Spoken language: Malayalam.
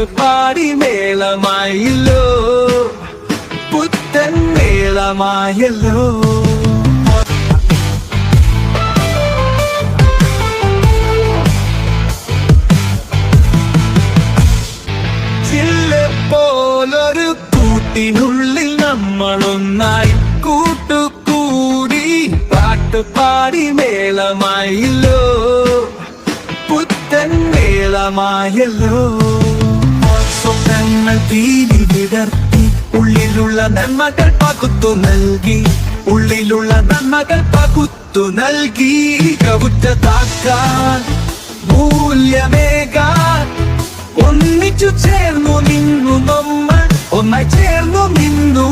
പാട്ടുപാടി മേളമായല്ലോ, പുത്തൻ മേളമായല്ലോ. ചില്ലപ്പോലൊരു കൂട്ടിനുള്ളിൽ നമ്മളൊന്നായി കൂട്ടുകൂടി പാട്ടുപാടി മേളമായല്ലോ, പുത്തൻ മേളമായല്ലോ. സ്വപ്നങ്ങൾ തീരി വിടർത്തി ഉള്ളിലുള്ള നന്മകൾ പകുത്തു നൽകി, ഉള്ളിലുള്ള നന്മകൾ പകുത്തു നൽകി. കവുറ്റതാക്കാൻ മൂല്യമേകാൻ ഒന്നിച്ചു ചേർന്നു നിന്നു നമ്മൾ, ഒന്നായി ചേർന്നു നിന്നു.